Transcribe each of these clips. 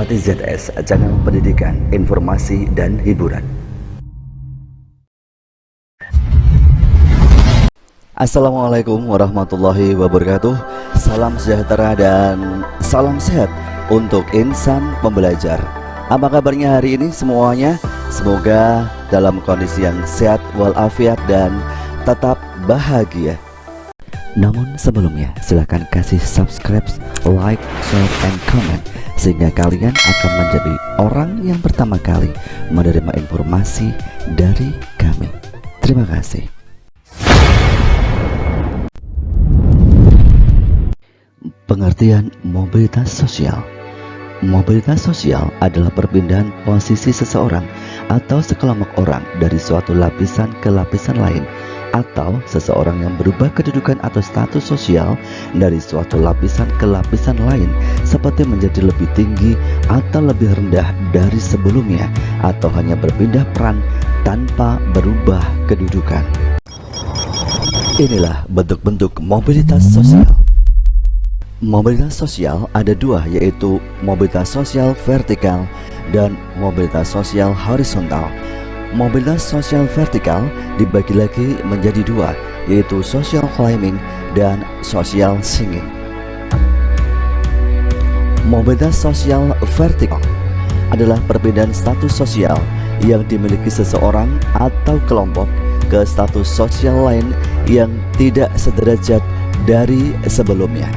Melati ZS, channel pendidikan, informasi, dan hiburan. Assalamualaikum warahmatullahi wabarakatuh. Salam sejahtera dan salam sehat untuk insan pembelajar. Apa kabarnya hari ini semuanya? Semoga dalam kondisi yang sehat walafiat dan tetap bahagia. Namun sebelumnya silahkan kasih subscribe, like, share, and comment sehingga kalian akan menjadi orang yang pertama kali menerima informasi dari kami. Terima kasih. Pengertian mobilitas sosial. Mobilitas sosial adalah perpindahan posisi seseorang atau sekelompok orang dari suatu lapisan ke lapisan lain, atau seseorang yang berubah kedudukan atau status sosial dari suatu lapisan ke lapisan lain, seperti menjadi lebih tinggi atau lebih rendah dari sebelumnya, atau hanya berpindah peran tanpa berubah kedudukan. Inilah bentuk-bentuk mobilitas sosial. Mobilitas sosial ada dua, yaitu mobilitas sosial vertikal dan mobilitas sosial horizontal. Mobilitas sosial vertikal dibagi lagi menjadi dua, yaitu social climbing dan social sinking. Mobilitas sosial vertikal adalah perbedaan status sosial yang dimiliki seseorang atau kelompok ke status sosial lain yang tidak sederajat dari sebelumnya.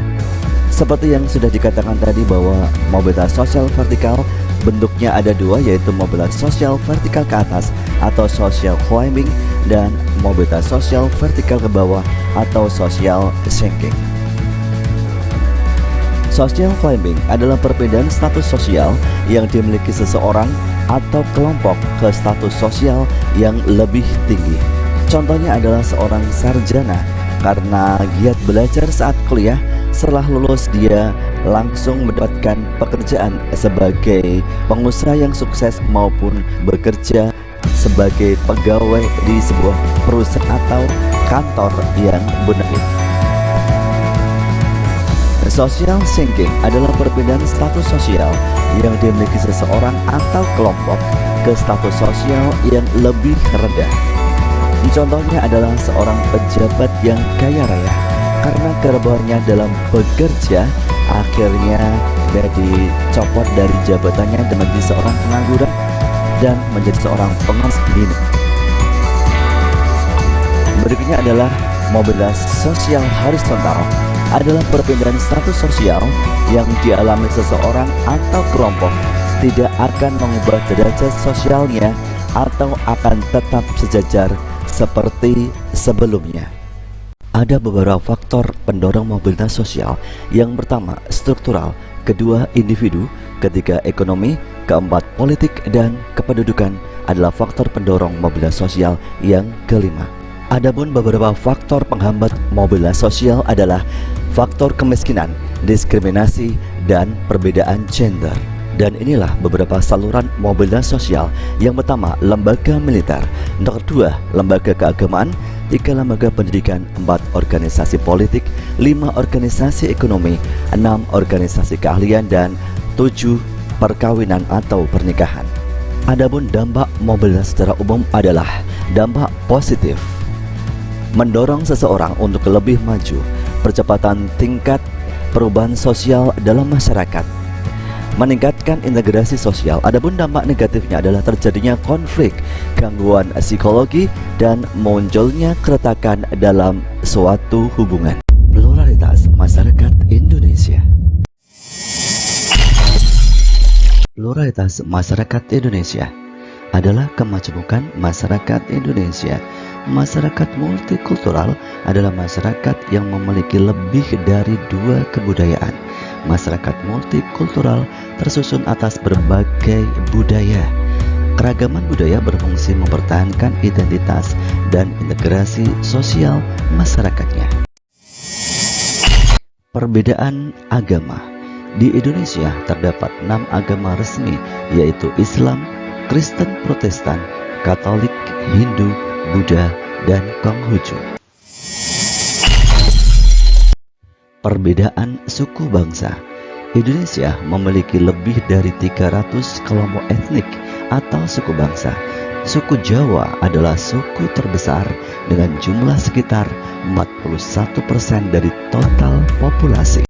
Seperti yang sudah dikatakan tadi bahwa mobilitas sosial vertikal bentuknya ada dua, yaitu mobilitas sosial vertikal ke atas atau social climbing dan mobilitas sosial vertikal ke bawah atau social sinking. Social climbing adalah perbedaan status sosial yang dimiliki seseorang atau kelompok ke status sosial yang lebih tinggi. Contohnya adalah seorang sarjana karena giat belajar saat kuliah. Setelah lulus dia langsung mendapatkan pekerjaan sebagai pengusaha yang sukses maupun bekerja sebagai pegawai di sebuah perusahaan atau kantor yang benefit. Social sinking adalah perbedaan status sosial yang dimiliki seseorang atau kelompok ke status sosial yang lebih rendah. Contohnya adalah seorang pejabat yang kaya raya. Karena kerebahannya dalam bekerja, akhirnya dia dicopot dari jabatannya dan menjadi seorang pengangguran dan menjadi seorang pengusaha minum. Berikutnya adalah mobilitas sosial horizontal, adalah perpindahan status sosial yang dialami seseorang atau kelompok tidak akan mengubah derajat sosialnya atau akan tetap sejajar seperti sebelumnya. Ada beberapa faktor pendorong mobilitas sosial. Yang pertama, struktural, kedua, individu, ketiga, ekonomi, keempat, politik, dan kependudukan adalah faktor pendorong mobilitas sosial yang kelima. Adapun beberapa faktor penghambat mobilitas sosial adalah faktor kemiskinan, diskriminasi, dan perbedaan gender. Dan inilah beberapa saluran mobilitas sosial. Yang pertama, lembaga militer. Nomor kedua, lembaga keagamaan. 3 lembaga pendidikan, 4 organisasi politik, 5 organisasi ekonomi, 6 organisasi keahlian, dan 7 perkawinan atau pernikahan. Adapun dampak mobilitas secara umum adalah dampak positif, mendorong seseorang untuk lebih maju, percepatan tingkat perubahan sosial dalam masyarakat, meningkatkan integrasi sosial. Adapun dampak negatifnya adalah terjadinya konflik, gangguan psikologi, dan munculnya keretakan dalam suatu hubungan. Pluralitas masyarakat Indonesia. Pluralitas masyarakat Indonesia adalah kemajemukan masyarakat Indonesia. Masyarakat multikultural adalah masyarakat yang memiliki lebih dari 2 kebudayaan. Masyarakat multikultural tersusun atas berbagai budaya. Keragaman budaya berfungsi mempertahankan identitas dan integrasi sosial masyarakatnya. Perbedaan agama. Di Indonesia terdapat 6 agama resmi, yaitu Islam, Kristen Protestan, Katolik, Hindu, Buddha, dan Konghucu. Perbedaan suku bangsa. Indonesia memiliki lebih dari 300 kelompok etnik atau suku bangsa. Suku Jawa adalah suku terbesar dengan jumlah sekitar 41% dari total populasi.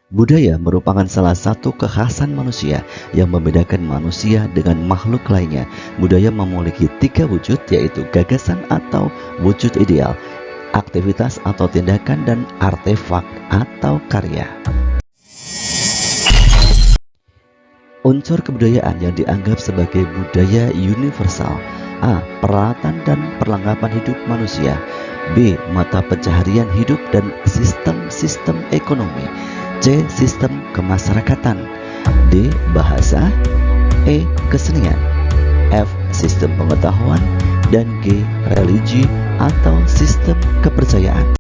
Budaya merupakan salah satu kekhasan manusia yang membedakan manusia dengan makhluk lainnya. Budaya memiliki 3 wujud, yaitu gagasan atau wujud ideal, aktivitas atau tindakan, dan artefak atau karya. Unsur kebudayaan yang dianggap sebagai budaya universal: A. Peralatan dan perlengkapan hidup manusia. B. Mata pencaharian hidup dan sistem-sistem ekonomi. C. Sistem kemasyarakatan. D. Bahasa. E. Kesenian. F. Sistem pengetahuan. Dan G. Religi atau sistem kepercayaan.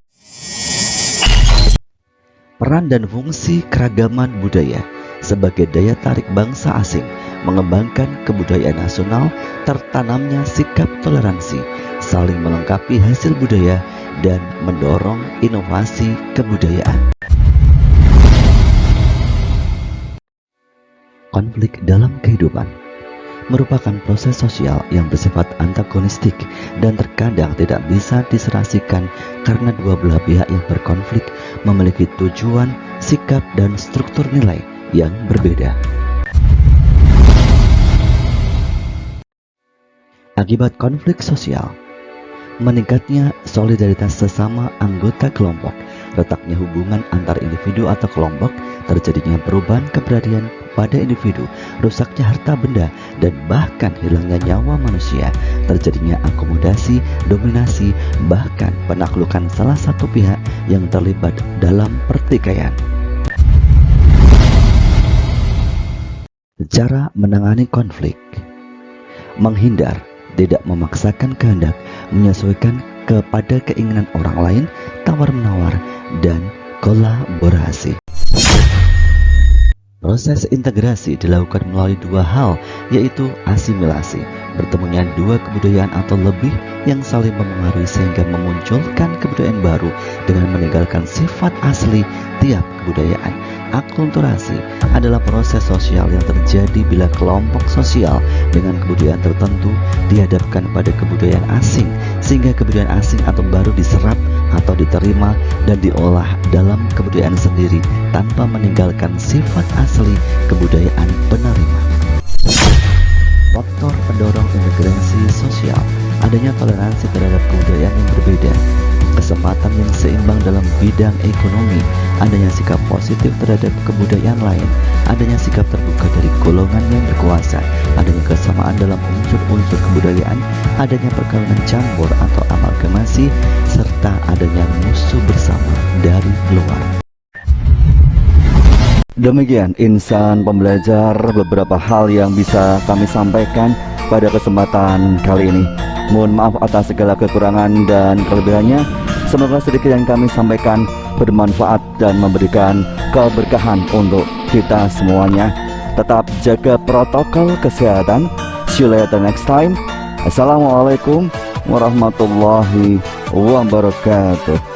Peran dan fungsi keragaman budaya sebagai daya tarik bangsa asing, mengembangkan kebudayaan nasional, tertanamnya sikap toleransi, saling melengkapi hasil budaya, dan mendorong inovasi kebudayaan. Konflik dalam kehidupan merupakan proses sosial yang bersifat antagonistik dan terkadang tidak bisa diserasikan karena dua belah pihak yang berkonflik memiliki tujuan, sikap, dan struktur nilai yang berbeda. Akibat konflik sosial: meningkatnya solidaritas sesama anggota kelompok, retaknya hubungan antar individu atau kelompok, terjadinya perubahan kepribadian pada individu, rusaknya harta benda, dan bahkan hilangnya nyawa manusia, terjadinya akomodasi, dominasi, bahkan penaklukan salah satu pihak yang terlibat dalam pertikaian. Cara menangani konflik: menghindar, tidak memaksakan kehendak, menyesuaikan kepada keinginan orang lain, tawar-menawar, dan kolaborasi. Proses integrasi dilakukan melalui dua hal, yaitu asimilasi, bertemunya dua kebudayaan atau lebih yang saling memengaruhi sehingga memunculkan kebudayaan baru dengan meninggalkan sifat asli tiap kebudayaan. Akulturasi adalah proses sosial yang terjadi bila kelompok sosial dengan kebudayaan tertentu dihadapkan pada kebudayaan asing, sehingga kebudayaan asing atau baru diserap atau diterima dan diolah dalam kebudayaan sendiri tanpa meninggalkan sifat asli kebudayaan penerima. Faktor pendorong integrasi sosial: adanya toleransi terhadap kebudayaan yang berbeda, kesempatan yang seimbang dalam bidang ekonomi, adanya sikap positif terhadap kebudayaan lain, adanya sikap terbuka dari golongan yang berkuasa, adanya kesamaan dalam unsur-unsur kebudayaan, adanya perkawinan campur atau amalgamasi, serta adanya musuh bersama dari luar. Demikian insan pembelajar beberapa hal yang bisa kami sampaikan pada kesempatan kali ini. Mohon maaf atas segala kekurangan dan kelebihannya. Semoga sedikit yang kami sampaikan bermanfaat dan memberikan keberkahan untuk kita semuanya. Tetap jaga protokol kesehatan. See you later next time. Assalamualaikum warahmatullahi wabarakatuh.